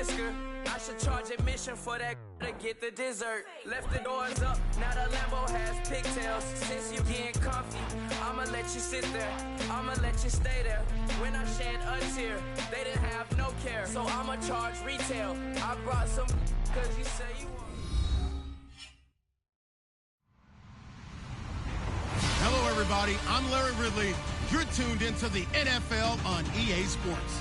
whisker. I should charge admission for that to get the dessert. Left the doors up, now the Lambo has pigtails. Since you getting comfy, I'ma let you sit there. I'ma let you stay there. When I shed a tear, they didn't have no care. So I'ma charge retail. I brought some cause you say you want. Hello, everybody. I'm Larry Ridley. You're tuned into the NFL on EA Sports.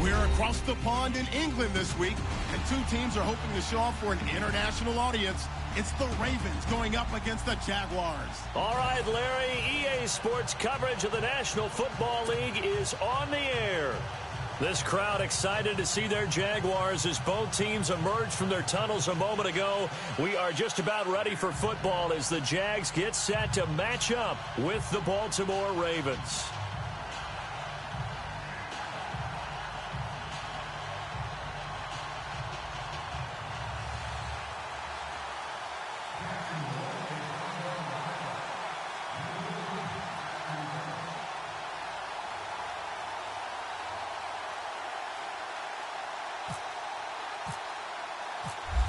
We're across the pond in England this week, and two teams are hoping to show off for an international audience. It's the Ravens going up against the Jaguars. All right, Larry, EA Sports coverage of the National Football League is on the air. This crowd excited to see their Jaguars as both teams emerged from their tunnels a moment ago. We are just about ready for football as the Jags get set to match up with the Baltimore Ravens.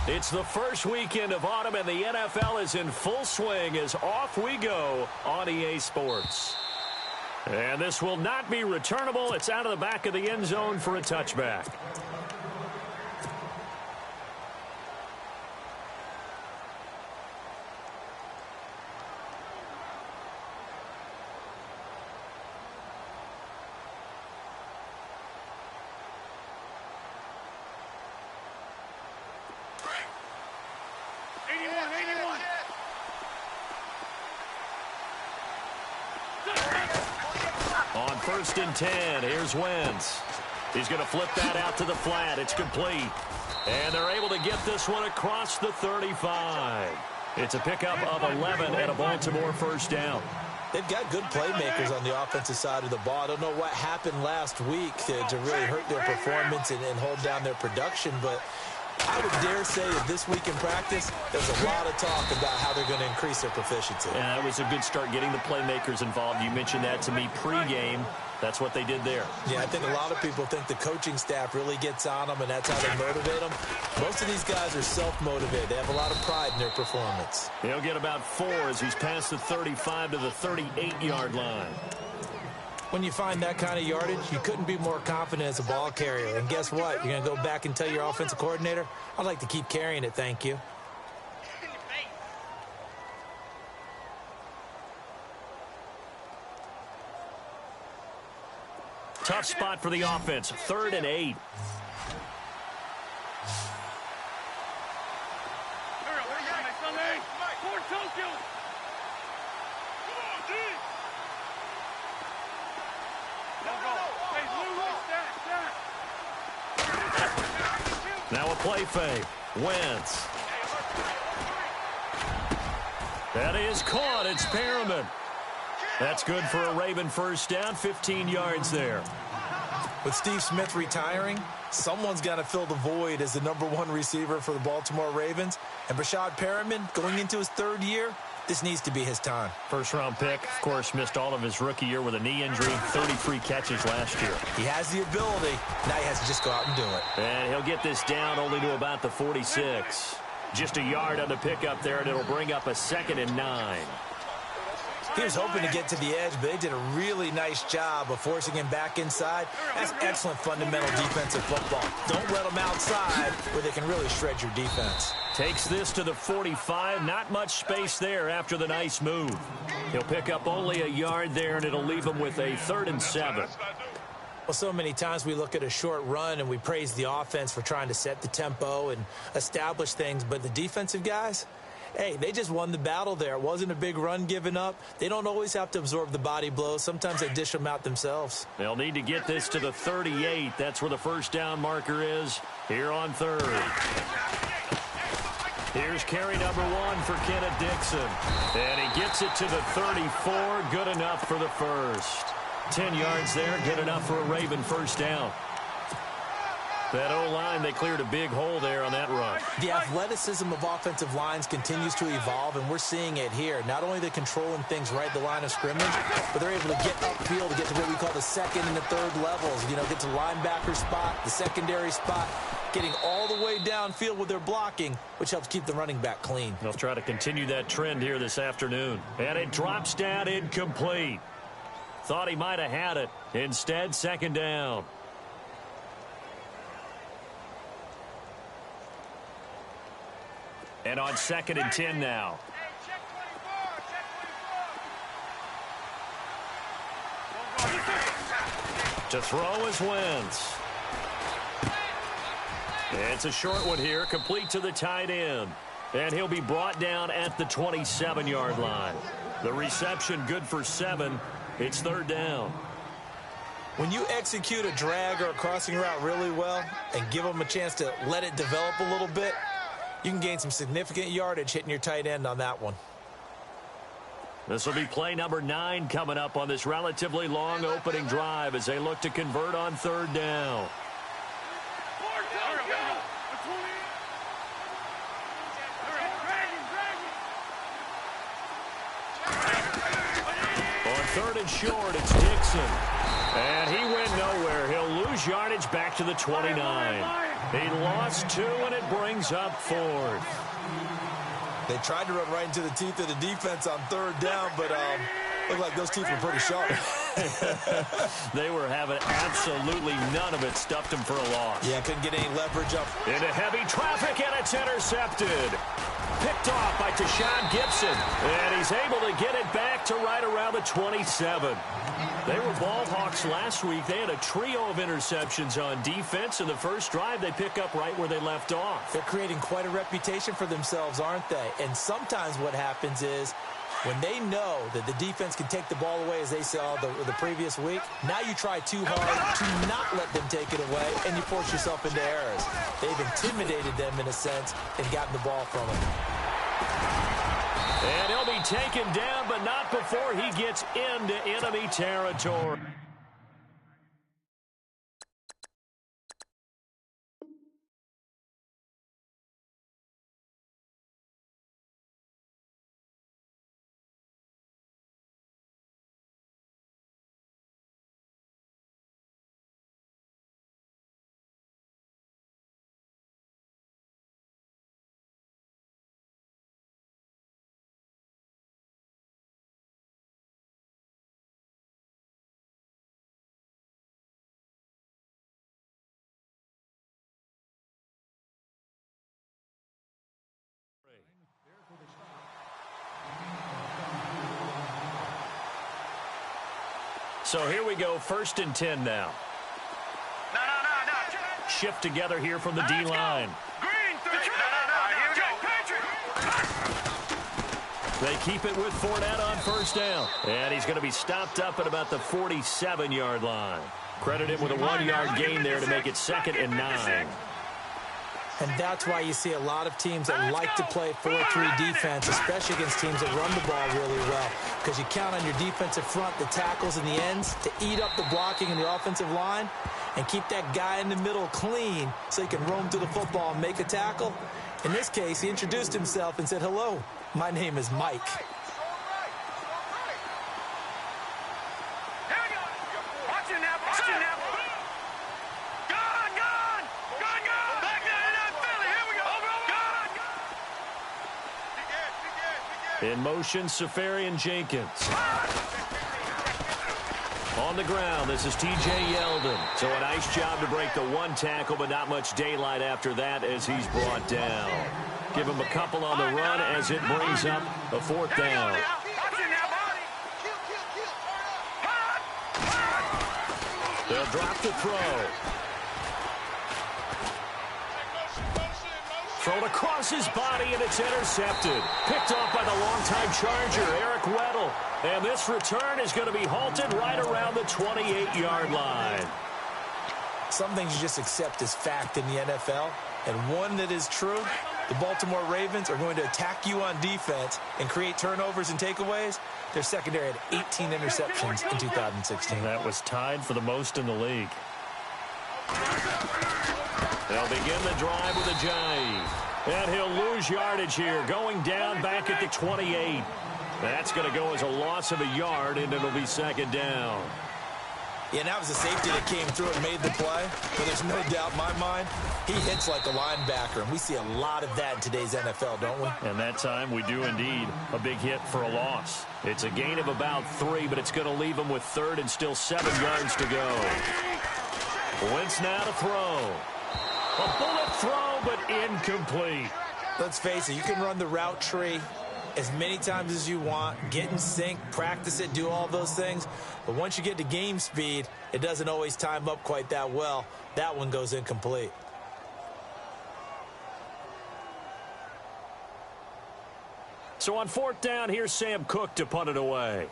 It's the first weekend of autumn, and the NFL is in full swing as off we go on EA Sports. And this will not be returnable. It's out of the back of the end zone for a touchback. On 1st and 10, here's Wentz. He's going to flip that out to the flat. It's complete. And they're able to get this one across the 35. It's a pickup of 11 and a Baltimore first down. They've got good playmakers on the offensive side of the ball. I don't know what happened last week to really hurt their performance and hold down their production, but I would dare say that this week in practice, there's a lot of talk about how they're going to increase their proficiency. Yeah, that was a good start getting the playmakers involved. You mentioned that to me pregame. That's what they did there. Yeah, I think a lot of people think the coaching staff really gets on them, and that's how they motivate them. Most of these guys are self-motivated. They have a lot of pride in their performance. He'll get about 4 as he's past the 35 to the 38-yard line. When you find that kind of yardage, you couldn't be more confident as a ball carrier. And guess what? You're going to go back and tell your offensive coordinator, I'd like to keep carrying it, thank you. Tough spot for the offense. 3rd and 8. Now a play fake. Wentz. That is caught. It's Perriman. That's good for a Raven first down. 15 yards there. With Steve Smith retiring, someone's got to fill the void as the #1 receiver for the Baltimore Ravens. And Brashad Perriman, going into his 3rd year, this needs to be his time. First-round pick, of course, missed all of his rookie year with a knee injury. 33 catches last year. He has the ability. Now he has to just go out and do it. And he'll get this down only to about the 46. Just a yard on the pickup there, and it'll bring up a 2nd and 9. He was hoping to get to the edge, but they did a really nice job of forcing him back inside. That's excellent fundamental defensive football. Don't let them outside where they can really shred your defense. Takes this to the 45. Not much space there after the nice move. He'll pick up only a yard there, and it'll leave him with a 3rd and 7. Well, so many times we look at a short run and we praise the offense for trying to set the tempo and establish things, but the defensive guys, hey, they just won the battle there. It wasn't a big run given up. They don't always have to absorb the body blows. Sometimes they dish them out themselves. They'll need to get this to the 38. That's where the first down marker is here on 3rd. Here's carry #1 for Kenneth Dixon. And he gets it to the 34. Good enough for the first. 10 yards there. Good enough for a Raven first down. That O-line, they cleared a big hole there on that run. The athleticism of offensive lines continues to evolve, and we're seeing it here. Not only they're controlling things right at the line of scrimmage, but they're able to get upfield to get to what we call the second and the third levels. You know, get to the linebacker spot, the secondary spot, getting all the way downfield with their blocking, which helps keep the running back clean. They'll try to continue that trend here this afternoon. And it drops down incomplete. Thought he might have had it. Instead, second down. And on 2nd and 10 now. To throw is Wentz. It's a short one here, complete to the tight end. And he'll be brought down at the 27-yard line. The reception good for 7. It's 3rd down. When you execute a drag or a crossing route really well and give them a chance to let it develop a little bit, you can gain some significant yardage hitting your tight end on that one. This will be play number 9 coming up on this relatively long opening drive as they look to convert on 3rd down. On 3rd and short, it's Dixon. And he went nowhere. He'll lose yardage back to the 29. He lost 2, and it brings up 4th. They tried to run right into the teeth of the defense on 3rd down, but looked like those teeth were pretty sharp. They were having absolutely none of it. Stuffed him for a loss. Yeah, couldn't get any leverage up. Into heavy traffic, and it's intercepted. Picked off by Tashawn Gibson. And he's able to get it back to right around the 27. They were ball hawks last week. They had a trio of interceptions on defense. In the first drive, they pick up right where they left off. They're creating quite a reputation for themselves, aren't they? And sometimes what happens is when they know that the defense can take the ball away, as they saw the previous week, now you try too hard to not let them take it away, and you force yourself into errors. They've intimidated them in a sense and gotten the ball from them. And he'll be taken down, but not before he gets into enemy territory. So here we go, 1st and 10 now. No. Shift together here from the D-line. Green 3. They keep it with Fournette on 1st down. And he's going to be stopped up at about the 47-yard line. Credit him with a 1-yard gain there to make it 2nd and 9. And that's why you see a lot of teams that like to play 4-3 defense, especially against teams that run the ball really well. Because you count on your defensive front, the tackles and the ends, to eat up the blocking in the offensive line and keep that guy in the middle clean so he can roam through the football and make a tackle. In this case, he introduced himself and said, "Hello, my name is Mike." In motion, Safarian Jenkins. On the ground, this is T.J. Yeldon. So a nice job to break the 1 tackle, but not much daylight after that as he's brought down. Give him a couple on the run as it brings up a 4th down. They'll drop the throw. Thrown across his body, and it's intercepted. Picked off by the longtime Charger, Eric Weddle. And this return is going to be halted right around the 28-yard line. Some things you just accept as fact in the NFL, and one that is true, the Baltimore Ravens are going to attack you on defense and create turnovers and takeaways. Their secondary had 18 interceptions in 2016. That was tied for the most in the league. They'll begin the drive with a jive. And he'll lose yardage here, going down back at the 28. That's going to go as a loss of a yard, and it'll be second down. Yeah, and that was a safety that came through and made the play. But there's no doubt in my mind, he hits like a linebacker. And we see a lot of that in today's NFL, don't we? And that time we do indeed. A big hit for a loss. It's a gain of about 3, but it's going to leave him with third and still 7 yards to go. Wentz now to throw. A bullet throw, but incomplete. Let's face it, you can run the route tree as many times as you want, get in sync, practice it, do all those things. But once you get to game speed, it doesn't always time up quite that well. That one goes incomplete. So on 4th down, here's Sam Cook to punt it away.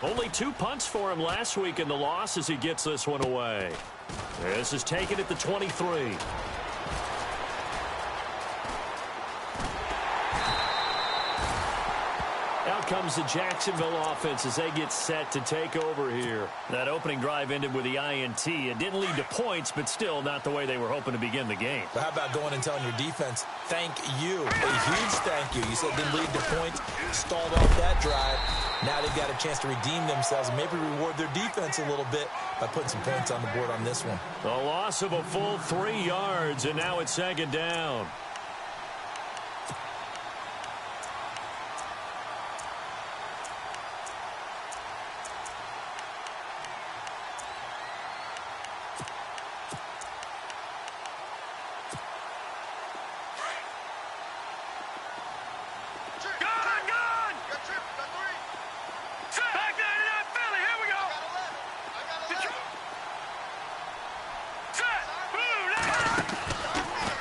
Only 2 punts for him last week in the loss as he gets this one away. This is taken at the 23. Out comes the Jacksonville offense as they get set to take over here. That opening drive ended with the INT. It didn't lead to points, but still not the way they were hoping to begin the game. But how about going and telling your defense, thank you, a huge thank you. You said it didn't lead to points, stalled off that drive. Now they've got a chance to redeem themselves and maybe reward their defense a little bit by putting some points on the board on this one. A loss of a full 3 yards, and now it's second down.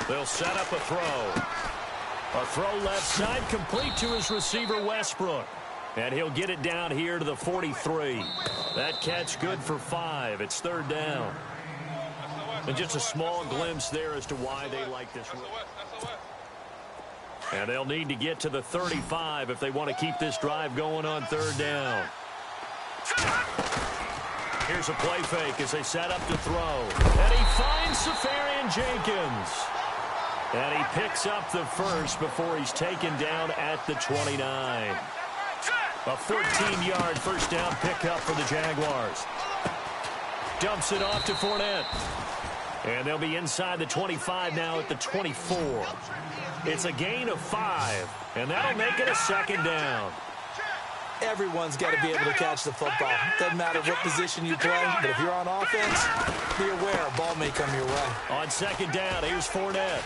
They'll set up a throw. A throw left side, complete to his receiver, Westbrook. And he'll get it down here to the 43. That catch good for 5. It's 3rd down. And just a small glimpse there as to why they like this. And they'll need to get to the 35 if they want to keep this drive going on 3rd down. Here's a play fake as they set up to throw. And he finds Safarian Jenkins. And he picks up the first before he's taken down at the 29. A 14-yard first down pickup for the Jaguars. Dumps it off to Fournette. And they'll be inside the 25 now at the 24. It's a gain of 5, and that'll make it a second down. Everyone's got to be able to catch the football. Doesn't matter what position you play, but if you're on offense, be aware a ball may come your way. On second down, here's Fournette.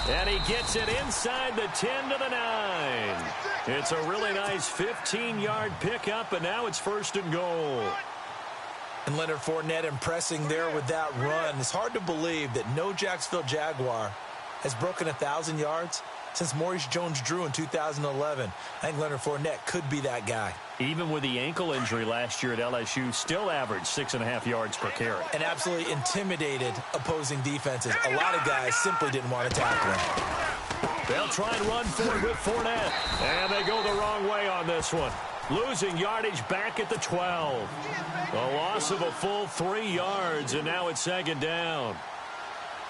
And he gets it inside the 10 to the 9. It's a really nice 15-yard pickup, and now it's 1st and goal. And Leonard Fournette impressing there with that run. It's hard to believe that no Jacksonville Jaguar has broken 1,000 yards since Maurice Jones-Drew in 2011. I think Leonard Fournette could be that guy. Even with the ankle injury last year at LSU, still averaged 6.5 yards per carry. And absolutely intimidated opposing defenses. A lot of guys simply didn't want to tackle him. They'll try and run forward with Fournette. And they go the wrong way on this one. Losing yardage back at the 12. A loss of a full 3 yards, and now it's second down.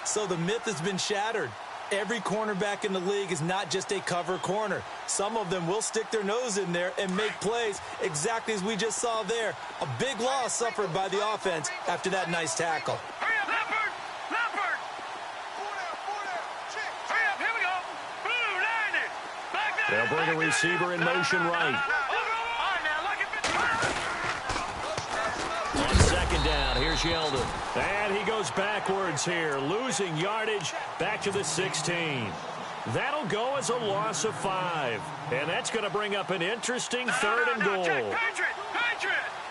So the myth has been shattered. Every cornerback in the league is not just a cover corner. Some of them will stick their nose in there and make plays exactly as we just saw there. A big loss suffered by the offense after that nice tackle. Hurry up, Leopard! Leopard! Hurry up, here we go! Blue, line it! Back there! They'll bring a receiver in motion right. On second down, here's Yeldon. And he goes backwards here, losing yardage back to the 16. That'll go as a loss of 5. And that's going to bring up an interesting 3rd and goal. Patriot!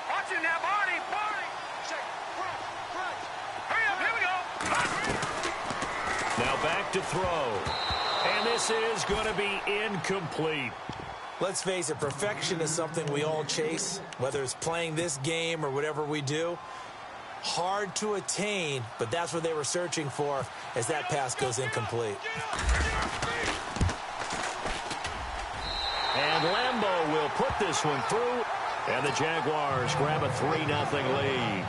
Watch it now, Barney! Hurry up, here we go! Now back to throw. And this is going to be incomplete. Let's face it, perfection is something we all chase, whether it's playing this game or whatever we do. Hard to attain, but that's what they were searching for as that pass goes incomplete. And Lambeau will put this one through, And the Jaguars grab a 3-0 lead.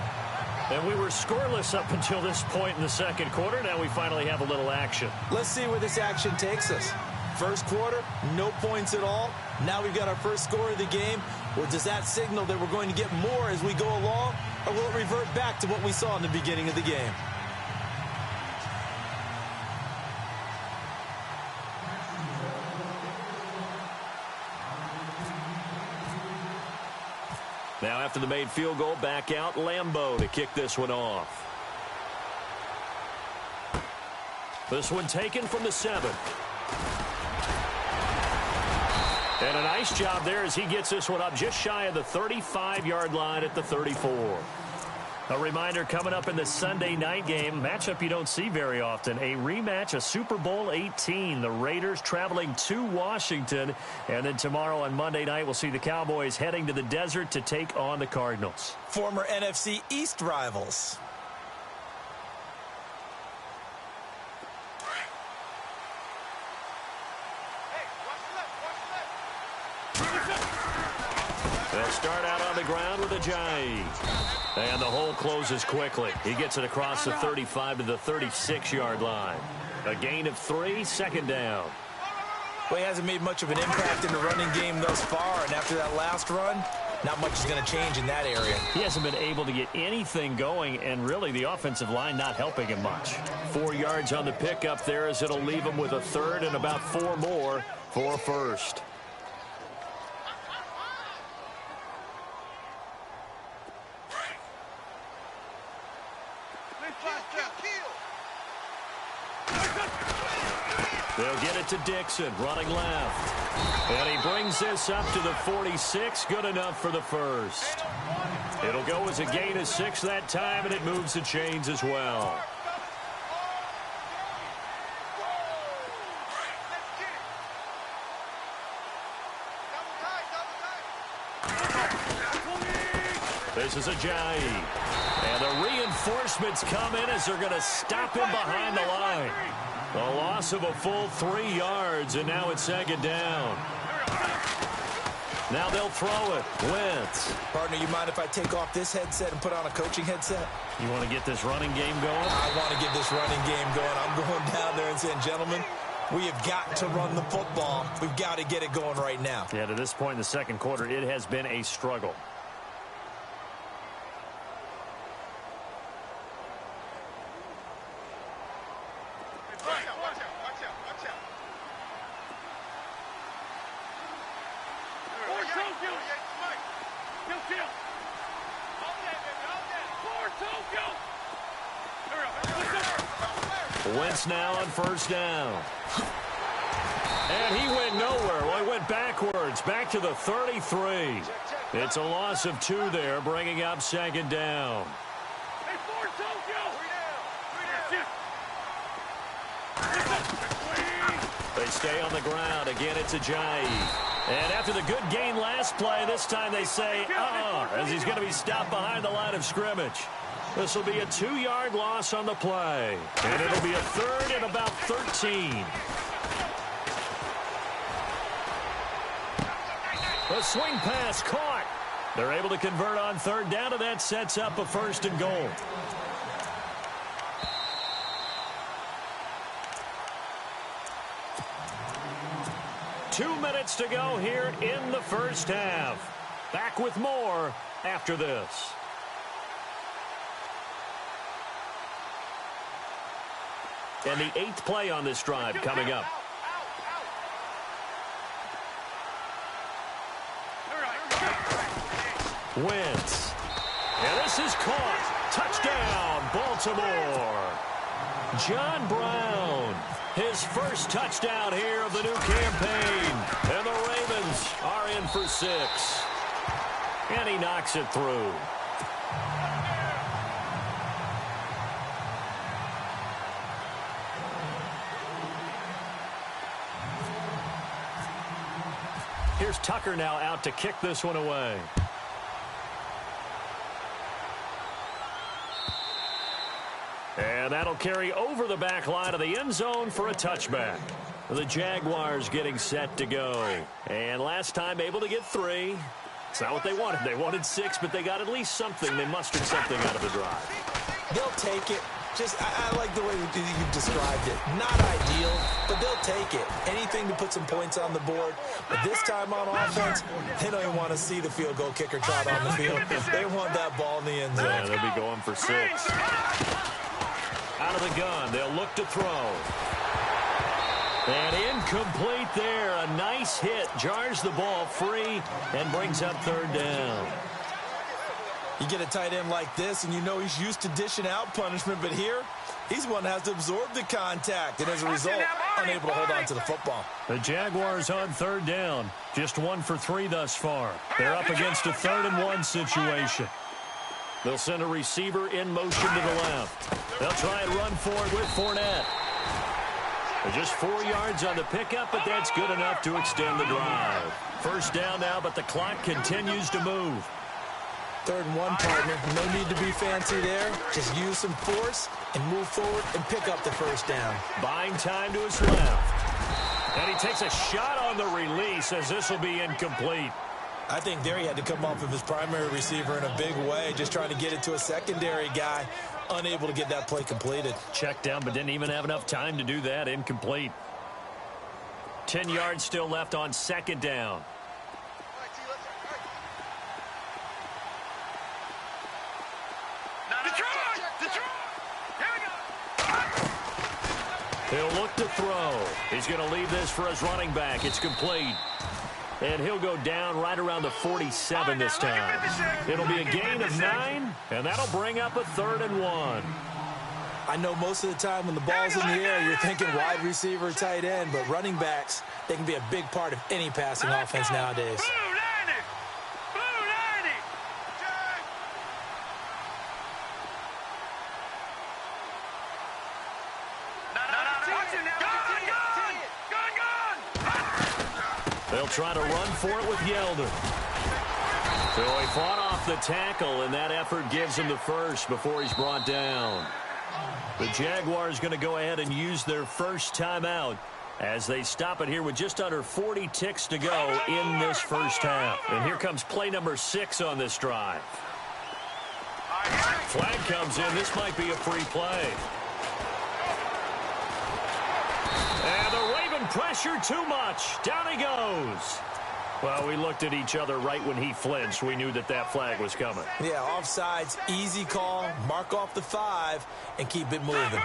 And we were scoreless up until this point in the second quarter. Now we finally have a little action. Let's see where this action takes us. First quarter, no points at all. Now we've got our first score of the game. Well, does that signal that we're going to get more as we go along? Or will it revert back to what we saw in the beginning of the game? Now after the made field goal, back out Lambeau to kick this one off. This one taken from the 7. And a nice job there as he gets this one up just shy of the 35-yard line at the 34. A reminder coming up in the Sunday night game, matchup you don't see very often, a rematch of Super Bowl 18. The Raiders traveling to Washington. And then tomorrow on Monday night, we'll see the Cowboys heading to the desert to take on the Cardinals. Former NFC East rivals. They'll start out on the ground with Ajayi. And the hole closes quickly. He gets it across the 35 to the 36-yard line. A gain of 3, second down. Well, he hasn't made much of an impact in the running game thus far, and after that last run, not much is going to change in that area. He hasn't been able to get anything going, and really the offensive line not helping him much. 4 yards on the pickup there as it'll leave him with a third and about 4 more for a first. They'll get it to Dixon, running left. And he brings this up to the 46, good enough for the first. It'll go as a gain of 6 that time, and it moves the chains as well. This is Ajayi. And the reinforcements come in as they're going to stop him behind the line. A loss of a full 3 yards, and now it's second down. Now they'll throw it. Wentz. Partner, you mind if I take off this headset and put on a coaching headset? You want to get this running game going? I want to get this running game going. I'm going down there and saying, gentlemen, we have got to run the football. We've got to get it going right now. Yeah, to this point in the second quarter, it has been a struggle. Wentz now on first down. And he went nowhere. Well, he went backwards, back to the 33. It's a loss of 2 there, bringing up second down. They stay on the ground. Again, it's Ajayi. And after the good gain last play, this time they say, as he's going to be stopped behind the line of scrimmage. This will be a 2-yard loss on the play. And it'll be a third and about 13. A swing pass caught. They're able to convert on third down, and that sets up a first and goal. Two minutes to go here in the first half. Back with more after this. And the 8th play on this drive coming up. Wentz. And this is caught. Touchdown, Baltimore. John Brown. His first touchdown here of the new campaign. And the Ravens are in for 6. And he knocks it through. Here's Tucker now out to kick this one away. And that'll carry over the back line of the end zone for a touchback. The Jaguars getting set to go. And last time able to get 3. It's not what they wanted. They wanted 6, but they got at least something. They mustered something out of the drive. They'll take it. I like the way you described it. Not ideal, but they'll take it. Anything to put some points on the board. But this time on offense, they don't even want to see the field goal kicker trot on the field. They want that ball in the end zone. Yeah, they'll be going for 6. Out of the gun, they'll look to throw. And incomplete there. A nice hit. Jars the ball free and brings up 3rd down. You get a tight end like this, and you know he's used to dishing out punishment, but here, he's the one that has to absorb the contact, and as a result, unable to hold on to the football. The Jaguars on 3rd down. Just 1 for 3 thus far. They're up against a 3rd and 1 situation. They'll send a receiver in motion to the left. They'll try and run forward with Fournette. They're just 4 yards on the pickup, but that's good enough to extend the drive. 1st down now, but the clock continues to move. 3rd and 1, partner. No need to be fancy there. Just use some force and move forward and pick up the 1st down. Buying time to his left. And he takes a shot on the release as this will be incomplete. I think there he had to come off of his primary receiver in a big way, just trying to get it to a secondary guy. Unable to get that play completed. Checked down, but didn't even have enough time to do that. Incomplete. 10 yards still left on 2nd down. He'll look to throw. He's going to leave this for his running back. It's complete. And he'll go down right around the 47 this time. It'll be a gain of 9, and that'll bring up a 3rd and 1. I know most of the time when the ball's in the air, you're thinking wide receiver, tight end, but running backs, they can be a big part of any passing offense nowadays. They'll try to run for it with Yeldon. So he fought off the tackle, and that effort gives him the 1st before he's brought down. The Jaguars going to go ahead and use their 1st timeout as they stop it here with just under 40 ticks to go in this 1st half. And here comes play number 6 on this drive. Flag comes in. This might be a free play. And the Raven pressure too much. Down he goes. Well, we looked at each other right when he flinched. We knew that that flag was coming. Yeah, offsides, easy call. Mark off the 5 and keep it moving.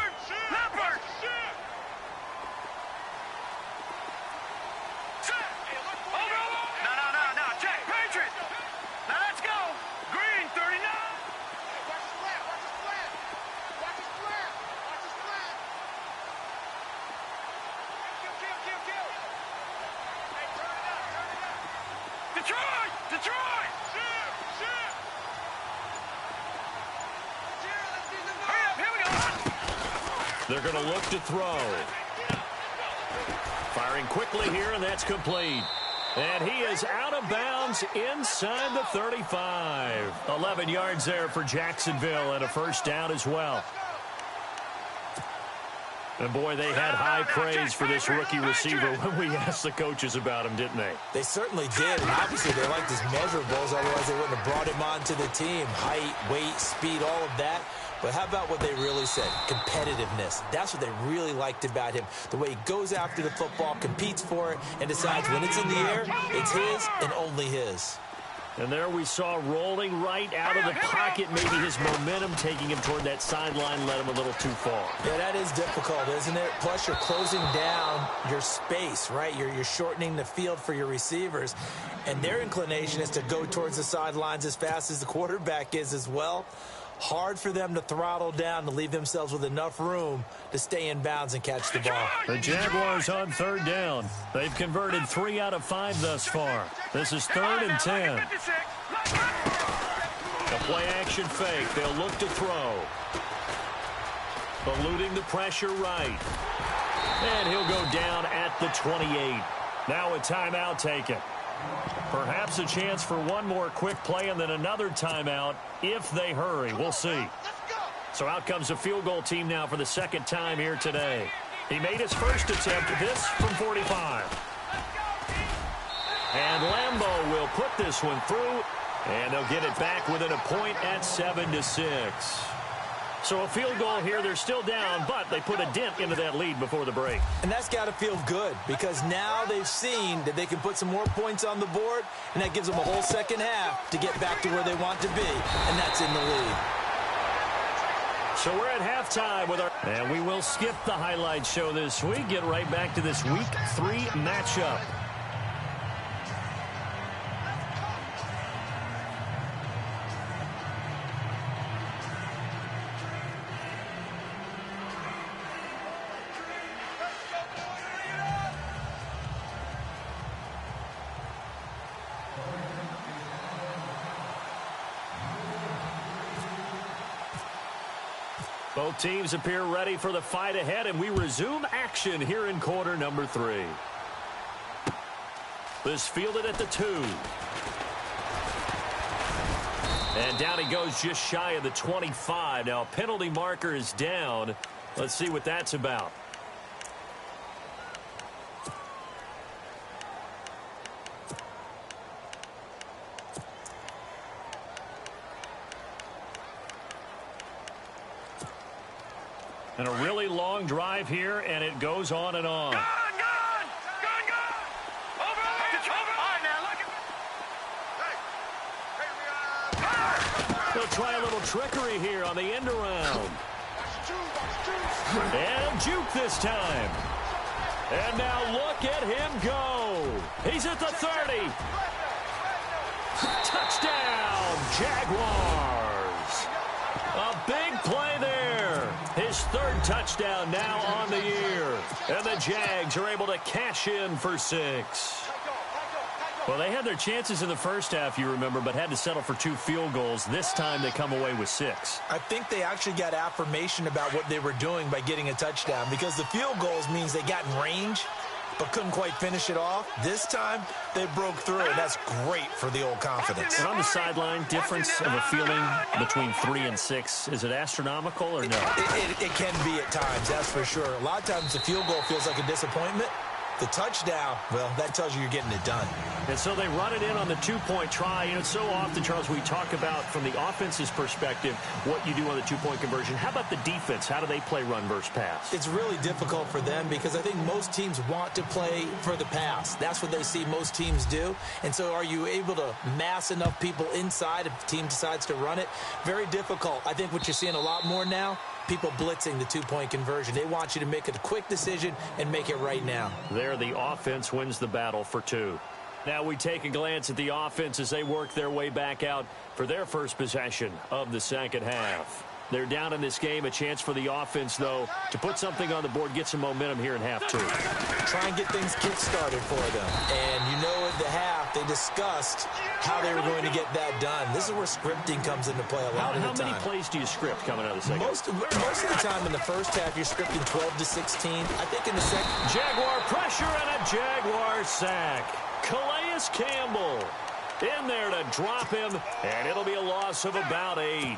They're going to look to throw. Firing quickly here, and that's complete. And he is out of bounds inside the 35. 11 yards there for Jacksonville and a 1st down as well. And, boy, they had high praise for this rookie receiver when we asked the coaches about him, didn't they? They certainly did, and obviously they liked his measurables, otherwise they wouldn't have brought him onto the team. Height, weight, speed, all of that. But how about what they really said? Competitiveness. That's what they really liked about him. The way he goes after the football, competes for it, and decides when it's in the air, it's his and only his. And there we saw rolling right out of the pocket. Maybe his momentum taking him toward that sideline led him a little too far. Yeah, that is difficult, isn't it? Plus, you're closing down your space, right? You're shortening the field for your receivers. And their inclination is to go towards the sidelines as fast as the quarterback is as well. Hard for them to throttle down to leave themselves with enough room to stay in bounds and catch the ball. The Jaguars on 3rd down. They've converted 3 out of 5 thus far. This is 3rd and 10. A play-action fake. They'll look to throw. Eluding the pressure right. And he'll go down at the 28. Now a timeout taken. Perhaps a chance for one more quick play and then another timeout if they hurry. We'll see. So out comes the field goal team now for the 2nd time here today. He made his 1st attempt, this from 45. And Lambeau will they'll put this one through, and they'll get it back within a point at 7-6. So a field goal here. They're still down, but they put a dent into that lead before the break. And that's got to feel good because now they've seen that they can put some more points on the board, and that gives them a whole second half to get back to where they want to be, and that's in the lead. So we're at halftime with our... And we will skip the highlight show this week. Get right back to this Week 3 matchup. Both teams appear ready for the fight ahead, and we resume action here in quarter number 3. This fielded at the 2. And down he goes just shy of the 25. Now, penalty marker is down. Let's see what that's about. And a really long drive here, and it goes on and on. Gone! Over! All right, now, look at... They'll try a little trickery here on the end around. And juke this time. And now look at him go. He's at the 30. Touchdown, Jaguars. A big play there. His third touchdown now on the year. And the Jags are able to cash in for 6. Well, they had their chances in the first half, you remember, but had to settle for 2 field goals. This time they come away with 6. I think they actually got affirmation about what they were doing by getting a touchdown because the field goals means they got in range but couldn't quite finish it off. This time, they broke through, and that's great for the old confidence. And on the sideline, difference of a feeling between 3 and 6, is it astronomical or no? It can be at times, that's for sure. A lot of times the field goal feels like a disappointment. The touchdown, well, that tells you you're getting it done. And so they run it in on the 2-point try. You know, so often, Charles, we talk about from the offense's perspective what you do on the 2-point conversion. How about the defense? How do they play run versus pass? It's really difficult for them because I think most teams want to play for the pass. That's what they see most teams do. And so are you able to mass enough people inside if the team decides to run it? Very difficult. I think what you're seeing a lot more now, people blitzing the 2-point conversion. They want you to make a quick decision and make it right now. There, the offense wins the battle for 2. Now we take a glance at the offense as they work their way back out for their first possession of the second half. They're down in this game. A chance for the offense, though, to put something on the board, get some momentum here in half 2. Try and get things kick-started for them. And you know at the half, they discussed how they were going to get that done. This is where scripting comes into play a lot of the time. How many plays do you script coming out of the second? Most of the time in the first half, you're scripting 12 to 16. I think in the second... Jaguar pressure and a Jaguar sack. Calais Campbell in there to drop him, and it'll be a loss of about 8.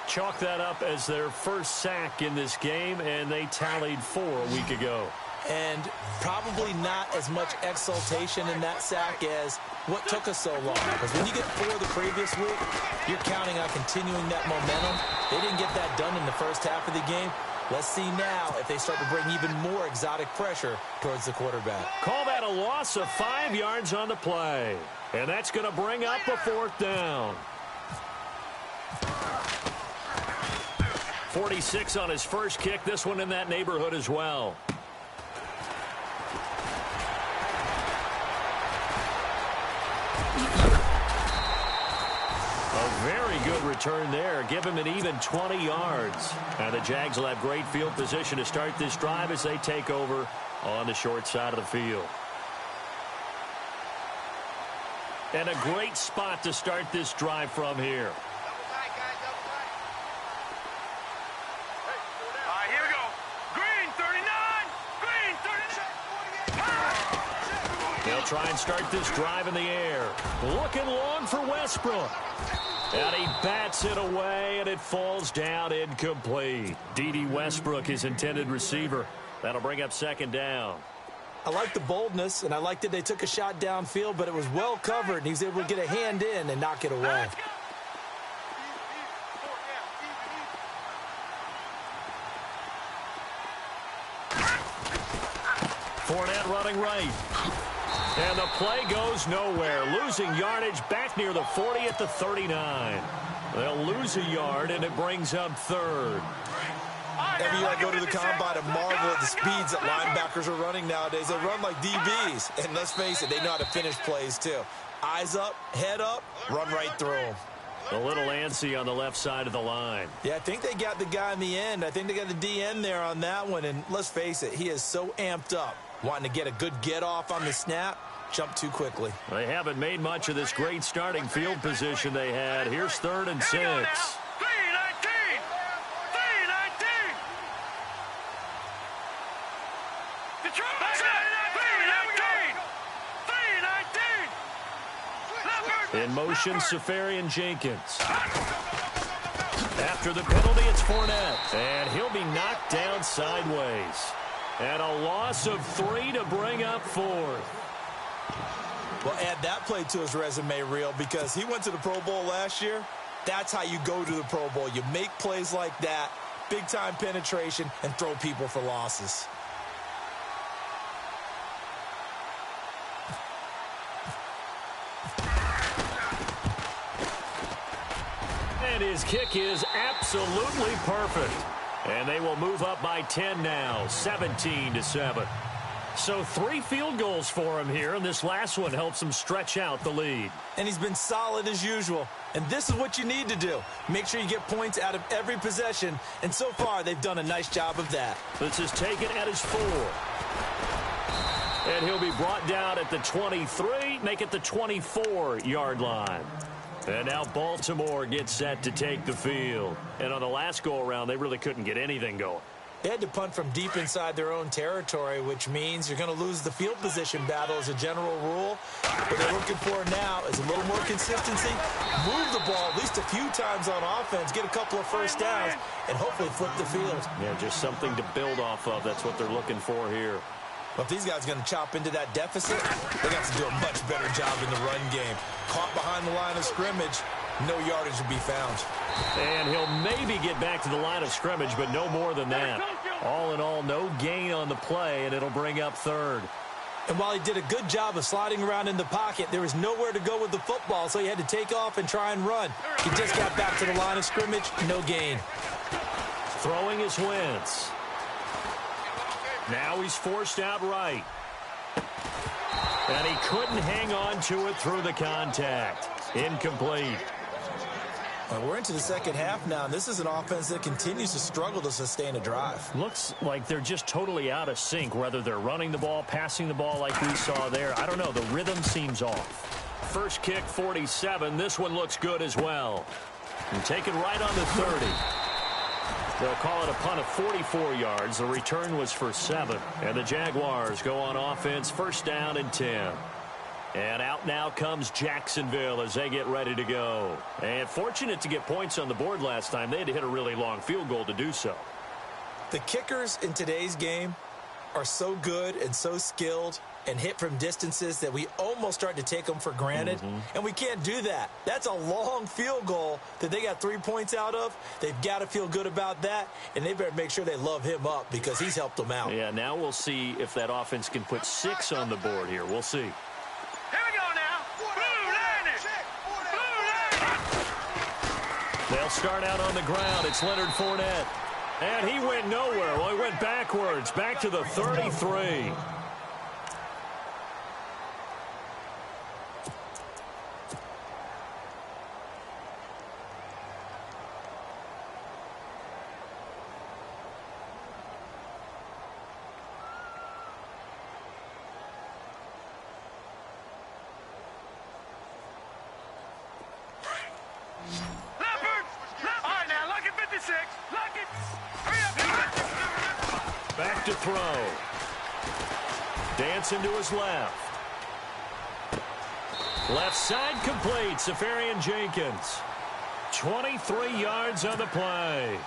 Chalk that up as their first sack in this game, and they tallied 4 a week ago. And probably not as much exultation in that sack as what took us so long. Because when you get 4 the previous week, you're counting on continuing that momentum. They didn't get that done in the first half of the game. Let's see now if they start to bring even more exotic pressure towards the quarterback. Call that a loss of 5 yards on the play. And that's going to bring up a 4th down. 46 on his first kick. This one in that neighborhood as well. A very good return there. Give him an even 20 yards. And the Jags will have great field position to start this drive as they take over on the short side of the field. And a great spot to start this drive from here. They'll try and start this drive in the air. Looking long for Westbrook. And he bats it away, and it falls down incomplete. D.D. Westbrook, his intended receiver. That'll bring up 2nd down. I like the boldness, and I like that they took a shot downfield, but it was well covered, and he was able to get a hand in and knock it away. Fournette running right. And the play goes nowhere. Losing yardage back near the 40 at the 39. They'll lose a yard, and it brings up third. Every year I go to the combine and marvel at the speeds that linebackers are running nowadays. They run like DBs. And let's face it, they know how to finish plays too. Eyes up, head up, run right through them. A little antsy on the left side of the line. Yeah, I think they got the guy in the end. I think they got the DN there on that one. And let's face it, he is so amped up, wanting to get a good get-off on the snap, jump too quickly. They haven't made much of this great starting field position they had. Here's 3rd and 6. 3-19. Detroit. 3-19. In motion, Safarian Jenkins. After the penalty, it's Fournette. And he'll be knocked down sideways. And a loss of 3 to bring up 4th. Well, add that play to his resume reel because he went to the Pro Bowl last year. That's how you go to the Pro Bowl. You make plays like that, big-time penetration, and throw people for losses. And his kick is absolutely perfect. And they will move up by 10 now, 17-7. So 3 field goals for him here, and this last one helps him stretch out the lead. And he's been solid as usual. And this is what you need to do. Make sure you get points out of every possession. And so far, they've done a nice job of that. This is taken at his 4. And he'll be brought down at the 23, make it the 24-yard line. And now Baltimore gets set to take the field. And on the last go-around, they really couldn't get anything going. They had to punt from deep inside their own territory, which means you're going to lose the field position battle as a general rule. What they're looking for now is a little more consistency, move the ball at least a few times on offense, get a couple of first downs, and hopefully flip the field. Yeah, just something to build off of. That's what they're looking for here. But if these guys are going to chop into that deficit, they got to do a much better job in the run game. Caught behind the line of scrimmage, no yardage to be found. And he'll maybe get back to the line of scrimmage, but no more than that. All in all, no gain on the play, and it'll bring up 3rd. And while he did a good job of sliding around in the pocket, there was nowhere to go with the football, so he had to take off and try and run. He just got back to the line of scrimmage, no gain. Throwing is Wentz. Now he's forced out right. And he couldn't hang on to it through the contact. Incomplete. Well, we're into the second half now, and this is an offense that continues to struggle to sustain a drive. Looks like they're just totally out of sync, whether they're running the ball, passing the ball like we saw there. I don't know. The rhythm seems off. First kick, 47. This one looks good as well. And taken right on the 30. They'll call it a punt of 44 yards. The return was for 7. And the Jaguars go on offense, first down and 10. And out now comes Jacksonville as they get ready to go. And fortunate to get points on the board last time. They had to hit a really long field goal to do so. The kickers in today's game are so good and so skilled and hit from distances that we almost start to take them for granted. And we can't do that. That's a long field goal that they got 3 points out of. They've got to feel good about that, and they better make sure they love him up because he's helped them out. Yeah, now we'll see if that offense can put 6 on the board here. We'll see. Here we go now. Blue line it. They'll start out on the ground. It's Leonard Fournette. And he went nowhere. Well, he went backwards, back to the 33. Back to throw. Dancing to his left. Left side complete. Safarian Jenkins. 23 yards on the play.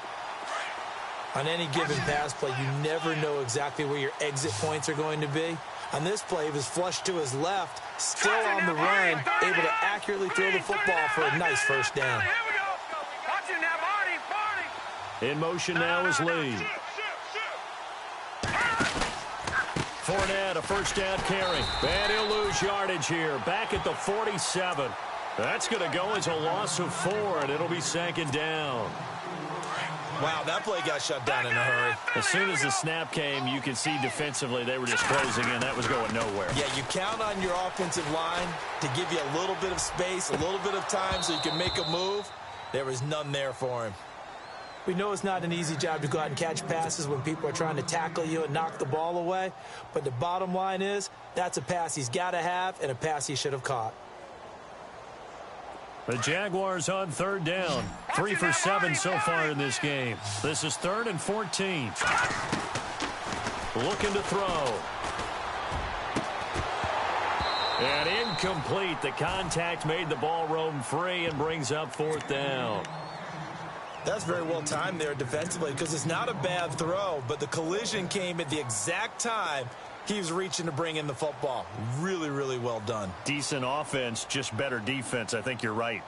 On any given pass play, you never know exactly where your exit points are going to be. On this play, he was flushed to his left, still on the run, able to accurately throw the football for a nice first down. Here we go. Watch it now, Barney. In motion now is Lee. Fournette, a first down carry. And he'll lose yardage here. Back at the 47. That's going to go as a loss of 4, and it'll be second down. Wow, that play got shut down in a hurry. As soon as the snap came, you could see defensively they were just closing in. That was going nowhere. Yeah, you count on your offensive line to give you a little bit of space, a little bit of time so you can make a move. There was none there for him. We know it's not an easy job to go out and catch passes when people are trying to tackle you and knock the ball away. But the bottom line is, that's a pass he's got to have and a pass he should have caught. The Jaguars on third down. 3 for 7 so far in this game. This is 3rd and 14. Looking to throw. And incomplete. The contact made the ball roam free and brings up 4th down. That's very well timed there defensively because it's not a bad throw, but the collision came at the exact time he was reaching to bring in the football. Really, really well done. Decent offense, just better defense. I think you're right.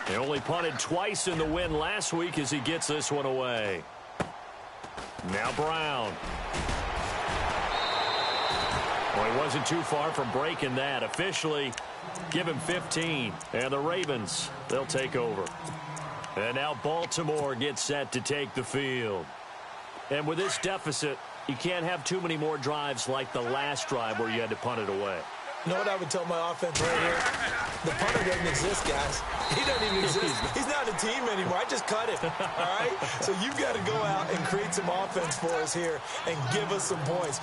He only punted twice in the win last week as he gets this one away. Now Brown. Well, he wasn't too far from breaking that. Officially, give him 15. And the Ravens, they'll take over. And now Baltimore gets set to take the field. And with this deficit, you can't have too many more drives like the last drive where you had to punt it away. You know what I would tell my offense right here? The punter doesn't exist, guys. He doesn't even exist. He's not a team anymore. I just cut him, all right? So you've got to go out and create some offense for us here and give us some points.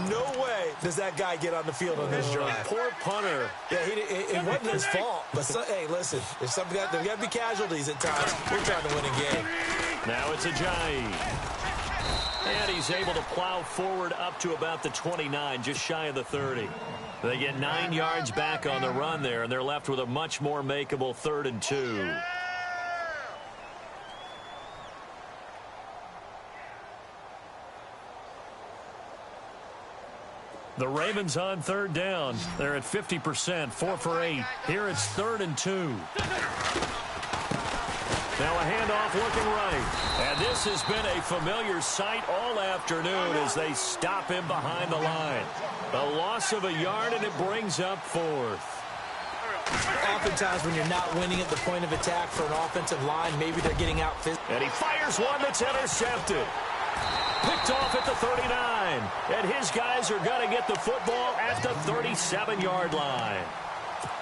No way does that guy get on the field on this drive. Poor punter. Yeah, it wasn't his fault. But, hey, listen, there's got to be casualties at times. We're trying to win a game. Now it's Ajayi. And he's able to plow forward up to about the 29, just shy of the 30. They get 9 yards back on the run there, and they're left with a much more makeable 3rd and 2. The Ravens on third down. They're at 50%, 4 for 8. Here it's 3rd and 2. Now a handoff looking right. And this has been a familiar sight all afternoon as they stop him behind the line. A loss of a yard, and it brings up 4th. Oftentimes when you're not winning at the point of attack for an offensive line, maybe they're getting out physically. And he fires one that's intercepted. Picked off at the 39. And his guys are going to get the football at the 37-yard line.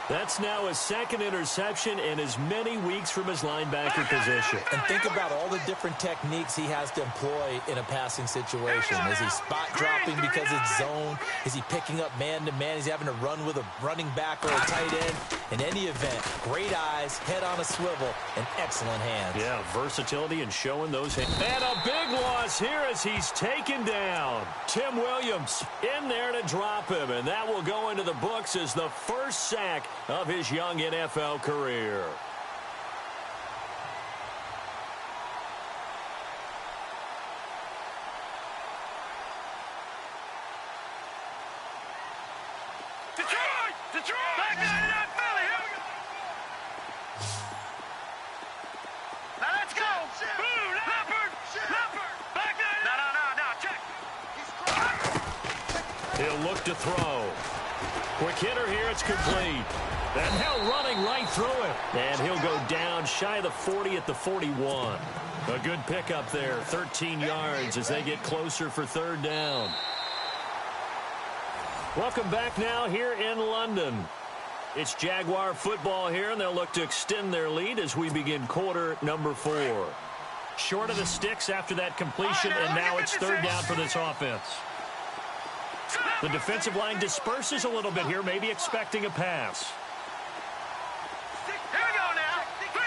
That's now his 2nd interception in as many weeks from his linebacker position. And think about all the different techniques he has to employ in a passing situation. Is he spot dropping because it's zone? Is he picking up man-to-man? Is he having to run with a running back or a tight end? In any event, great eyes, head on a swivel, and excellent hands. Yeah, versatility and showing those hands. And a big loss here as he's taken down. Tim Williams in there to drop him, and that will go into the books as the first sack of his young NFL career. Detroit! Back to that Philly. Here we go. Now let's go. Boo, Leopard. Back to He'll look to throw. Quick hitter here. It's complete. And Hill running right through it. And he'll go down shy of the 40 at the 41. A good pickup there. 13 yards as they get closer for 3rd down. Welcome back now here in London. It's Jaguar football here, and they'll look to extend their lead as we begin quarter number 4. Short of the sticks after that completion, and now it's 3rd down for this offense. The defensive line disperses a little bit here, maybe expecting a pass. Here we go now. 3-19.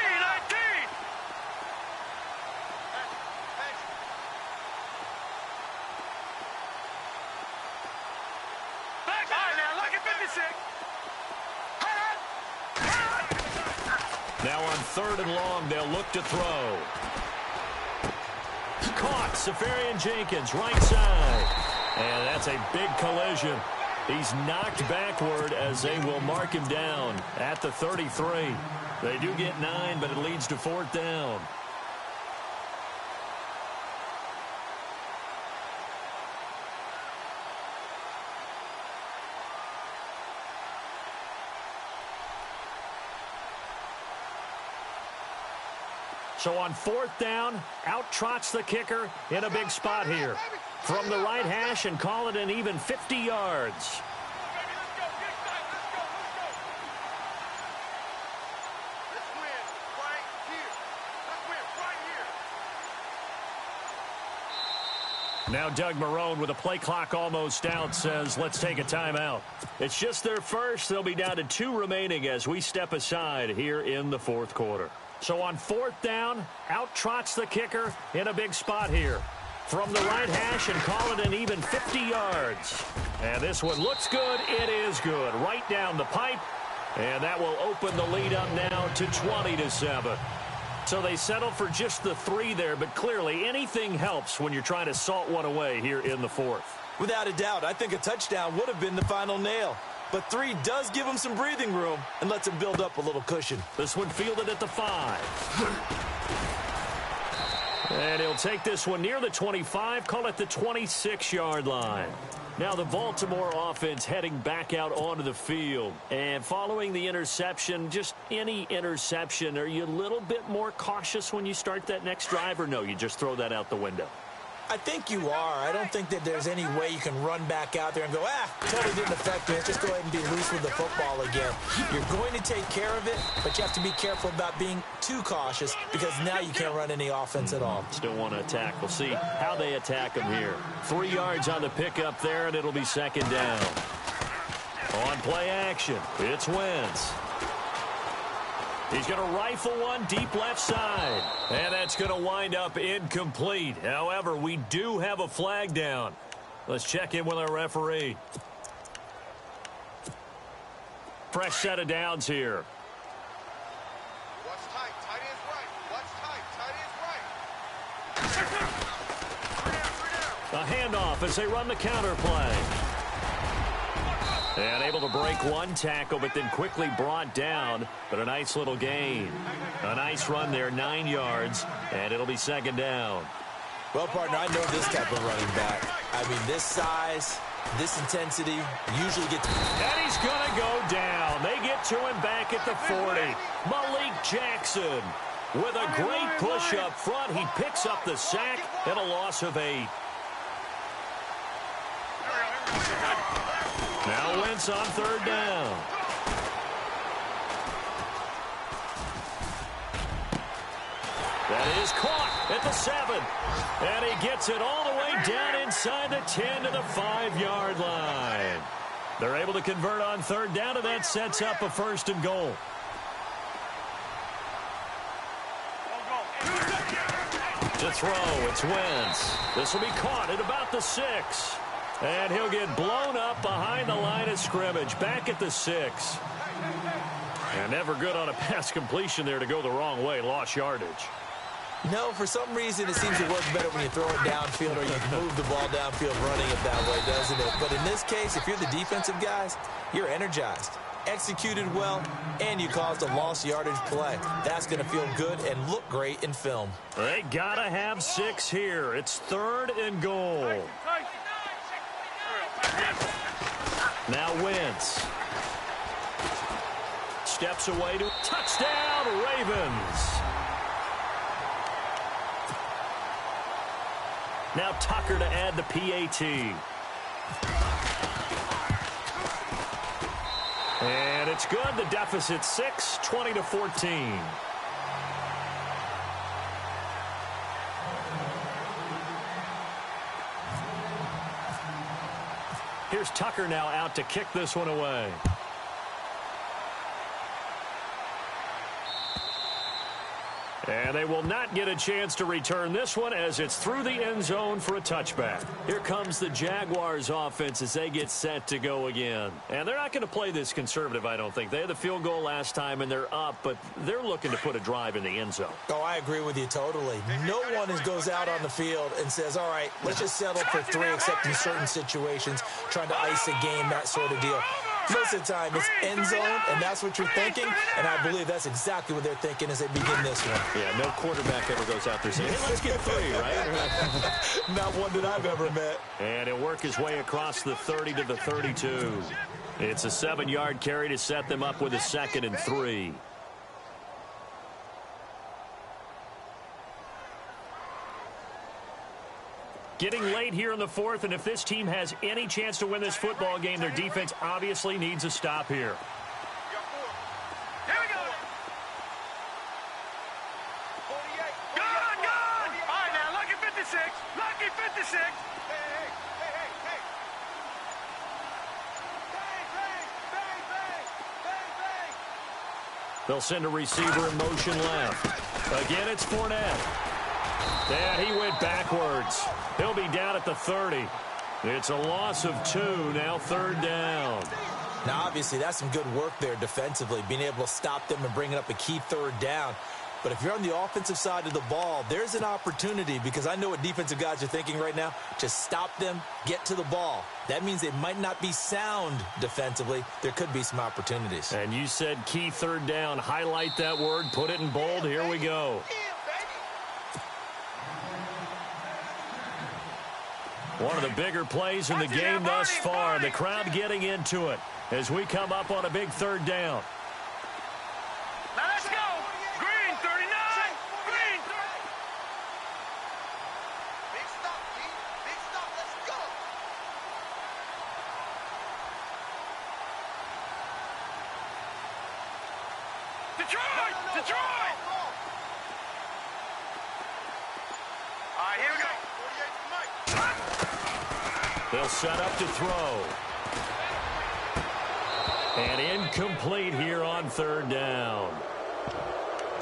Now on 3rd and long, they'll look to throw. Caught. Safarian-Jenkins, right side. And that's a big collision. He's knocked backward as they will mark him down at the 33. They do get 9, but it leads to 4th down. So on 4th down, out trots the kicker in a big spot here. From the right hash and call it an even 50 yards. Now Doug Marrone, with a play clock almost out, says let's take a timeout. It's just their first. They'll be down to 2 remaining as we step aside here in the 4th quarter. So on 4th down, out trots the kicker in a big spot here. From the right hash and call it an even 50 yards. And this one looks good. It is good. Right down the pipe. And that will open the lead up now to 20-7. So they settle for just the 3 there, but clearly anything helps when you're trying to salt one away here in the 4th. Without a doubt, I think a touchdown would have been the final nail. But 3 does give him some breathing room and lets him build up a little cushion. This one fielded at the 5. And he'll take this one near the 25, call it the 26-yard line. Now the Baltimore offense heading back out onto the field. And following the interception, just any interception, are you a little bit more cautious when you start that next drive, or no, you just throw that out the window? I think you are. I don't think that there's any way you can run back out there and go, totally didn't affect me. Let's just go ahead and be loose with the football again. You're going to take care of it, but you have to be careful about being too cautious because now you can't run any offense at all. Still want to attack. We'll see how they attack them here. 3 yards on the pickup there, and it'll be 2nd down. On play action, it's Wentz. He's going to rifle one deep left side. And that's going to wind up incomplete. However, we do have a flag down. Let's check in with our referee. Fresh set of downs here. Watch tight. Tight end's right. Watch tight. Tight end's right. 3 down. A handoff as they run the counter play. And able to break one tackle, but then quickly brought down. But a nice little gain. A nice run there, 9 yards, and it'll be 2nd down. Well, partner, I know this type of running back. I mean, this size, this intensity, usually gets... And he's going to go down. They get to him back at the 40. Malik Jackson with a great push up front. He picks up the sack and a loss of 8. Now Wentz on 3rd down. That is caught at the 7. And he gets it all the way down inside the 10 to the 5-yard line. They're able to convert on 3rd down, and that sets up a 1st and goal. To throw, it's Wentz. This will be caught at about the 6. And he'll get blown up behind the line of scrimmage, back at the 6. And never good on a pass completion there to go the wrong way, lost yardage. No, for some reason it seems to work better when you throw it downfield or you move the ball downfield running it that way, doesn't it? But in this case, if you're the defensive guys, you're energized, executed well, and you caused a lost yardage play. That's going to feel good and look great in film. They got to have 6 here. It's 3rd and goal. Now Wentz. Steps away to touchdown, Ravens. Now Tucker to add the PAT. And it's good. The deficit 6, 20-14. Here's Tucker now out to kick this one away. And they will not get a chance to return this one as it's through the end zone for a touchback. Here comes the Jaguars offense as they get set to go again. And they're not going to play this conservative, I don't think. They had the field goal last time and they're up, but they're looking to put a drive in the end zone. Oh, I agree with you totally. No one goes out on the field and says, all right, let's just settle for 3 except in certain situations, trying to ice a game, that sort of deal. Most of the time, it's end zone, and that's what you're thinking, and I believe that's exactly what they're thinking as they begin this one. Yeah, no quarterback ever goes out there saying, hey, let's get 3, right? Not one that I've ever met. And he'll work his way across the 30 to the 32. It's a 7-yard carry to set them up with a 2nd and 3. Getting late here in the 4th, and if this team has any chance to win this football game, their defense obviously needs a stop here. Here we go. Good. All right, now, lucky 56. Lucky 56. Hey. Bang. They'll send a receiver in motion left. Again, it's Fournette. And he went backwards. He'll be down at the 30. It's a loss of 2, now 3rd down. Now, obviously, that's some good work there defensively, being able to stop them and bringing up a key 3rd down. But if you're on the offensive side of the ball, there's an opportunity, because I know what defensive guys are thinking right now. Just stop them, get to the ball. That means they might not be sound defensively. There could be some opportunities. And you said key 3rd down. Highlight that word, put it in bold. Here we go. One of the bigger plays in the game thus far. The crowd getting into it as we come up on a big 3rd down. Now let's go. Green 39. Green 30. Big stop, G. Big stop. Let's go. Detroit. All right, here we go. 48 to Mike. They'll set up to throw. And incomplete here on 3rd down.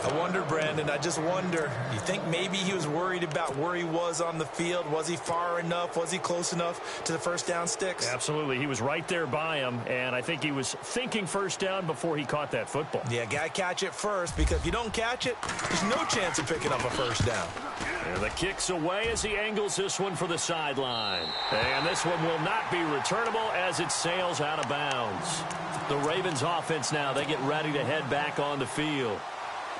I wonder, Brandon, I just wonder, you think maybe he was worried about where he was on the field? Was he far enough? Was he close enough to the first down sticks? Absolutely. He was right there by him, and I think he was thinking first down before he caught that football. Yeah, got to catch it first, because if you don't catch it, there's no chance of picking up a first down. And the kick's away as he angles this one for the sideline. And this one will not be returnable as it sails out of bounds. The Ravens offense now, they get ready to head back on the field.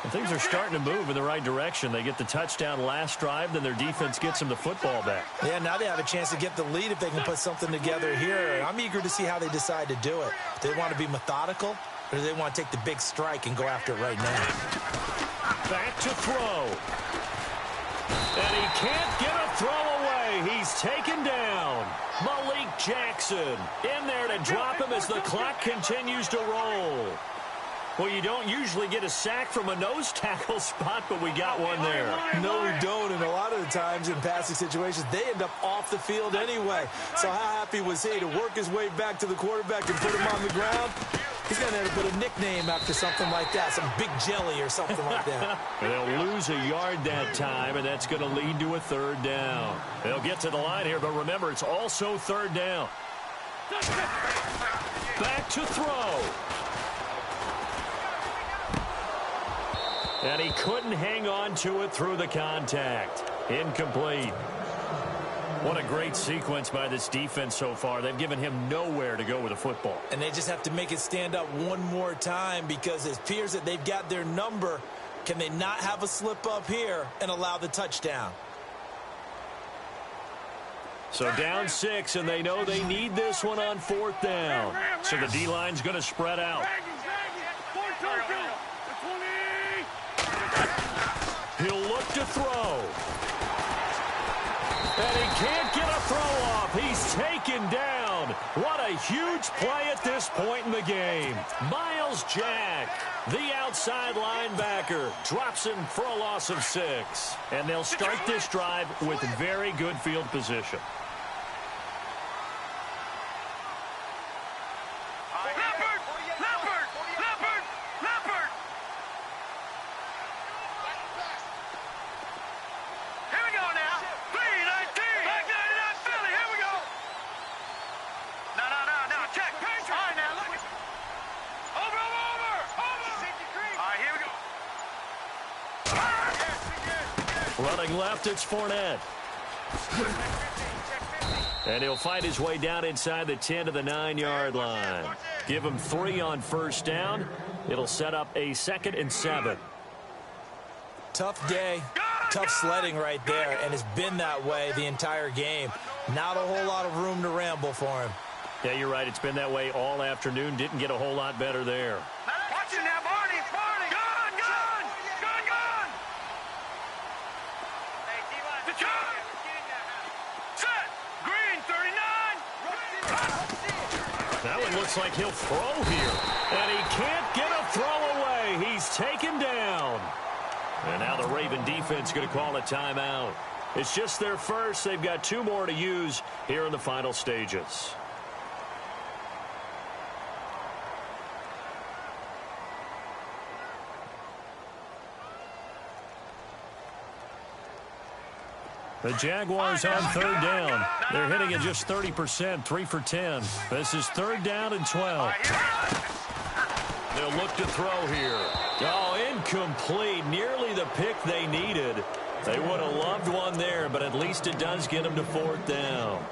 And things are starting to move in the right direction. They get the touchdown last drive, then their defense gets them the football back. Yeah, now they have a chance to get the lead if they can put something together here. I'm eager to see how they decide to do it. Do they want to be methodical, or do they want to take the big strike and go after it right now? Back to throw. And he can't get a throw away. He's taken down. Malik Jackson in there to drop him as the clock continues to roll. Well, you don't usually get a sack from a nose tackle spot, but we got one there. No, we don't, and a lot of the times in passing situations, they end up off the field anyway. So how happy was he to work his way back to the quarterback and put him on the ground? He's going to have to put a nickname after something like that, some Big Jelly or something like that. They'll lose a yard that time, and that's going to lead to a 3rd down. They'll get to the line here, but remember, it's also 3rd down. Back to throw. And he couldn't hang on to it through the contact. Incomplete. What a great sequence by this defense so far. They've given him nowhere to go with the football. And they just have to make it stand up one more time, because it appears that they've got their number. Can they not have a slip up here and allow the touchdown? So down 6, and they know they need this one on 4th down. So the D-line's going to spread out. He'll look to throw. And he can't get a throw off. He's taken down. What a huge play at this point in the game. Myles Jack, the outside linebacker, drops him for a loss of 6. And they'll start this drive with very good field position. Running left, it's Fournette. And he'll fight his way down inside the 10 to the 9-yard line. Give him 3 on first down. It'll set up a 2nd and 7. Tough day, tough sledding right there, and it's been that way the entire game. Not a whole lot of room to ramble for him. Yeah, you're right. It's been that way all afternoon. Didn't get a whole lot better there. Watch it now, Barney. Gun. The gun. Set. Green, 39. That one looks like he'll throw here. And he can't get a throw away. He's taken down. And now the Raven defense going to call a timeout. It's just their first. They've got 2 more to use here in the final stages. The Jaguars on 3rd down. They're hitting at just 30%, 3 for 10. This is 3rd down and 12. They'll look to throw here. Oh, incomplete. Nearly the pick they needed. They would have loved one there, but at least it does get them to 4th down.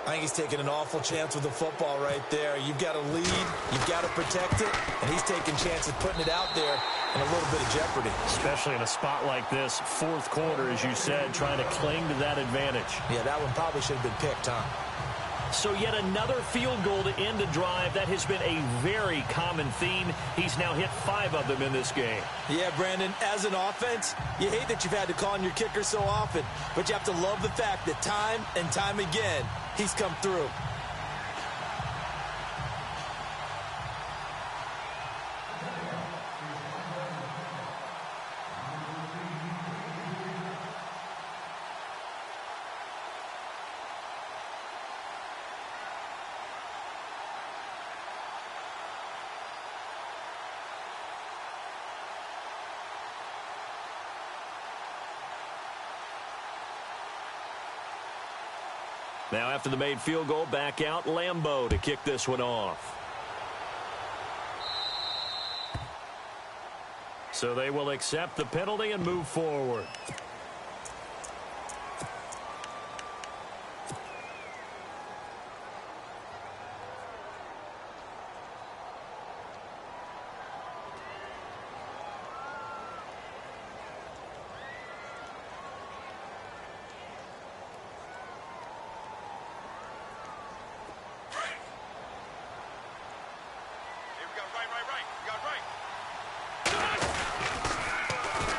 I think he's taking an awful chance with the football right there. You've got to lead, you've got to protect it, and he's taking chances putting it out there in a little bit of jeopardy. Especially in a spot like this, 4th quarter, as you said, trying to cling to that advantage. Yeah, that one probably should have been picked, huh? So yet another field goal to end the drive. That has been a very common theme. He's now hit 5 of them in this game. Yeah, Brandon, as an offense, you hate that you've had to call on your kicker so often, but you have to love the fact that time and time again, he's come through. Now after the made field goal, back out Lambeau to kick this one off. So they will accept the penalty and move forward.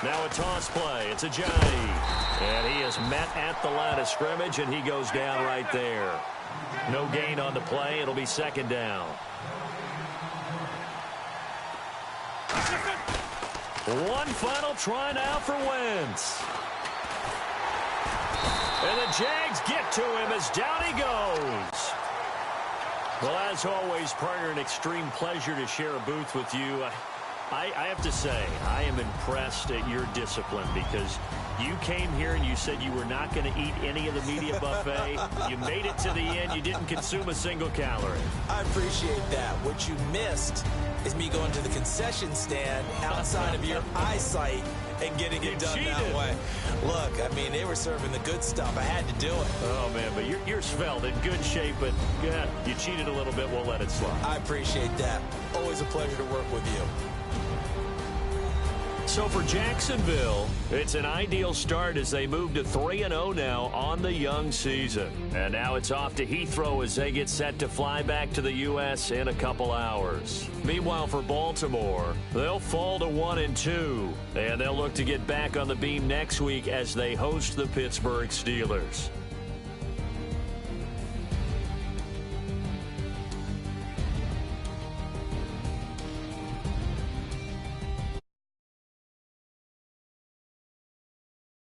Now a toss play. It's Ajayi. And he is met at the line of scrimmage, and he goes down right there. No gain on the play. It'll be 2nd down. One final try now for Wentz. And the Jags get to him as down he goes. Well, as always, partner, an extreme pleasure to share a booth with you. I have to say, I am impressed at your discipline because you came here and you said you were not going to eat any of the media buffet. You made it to the end. You didn't consume a single calorie. I appreciate that. What you missed is me going to the concession stand outside of your eyesight and getting it done that way. Look, I mean, they were serving the good stuff. I had to do it. Oh, man, but you're svelte, in good shape, but yeah, you cheated a little bit. We'll let it slide. I appreciate that. Always a pleasure to work with you. So for Jacksonville, it's an ideal start as they move to 3-0 now on the young season. And now it's off to Heathrow as they get set to fly back to the U.S. in a couple hours. Meanwhile, for Baltimore, they'll fall to 1-2, and they'll look to get back on the beam next week as they host the Pittsburgh Steelers.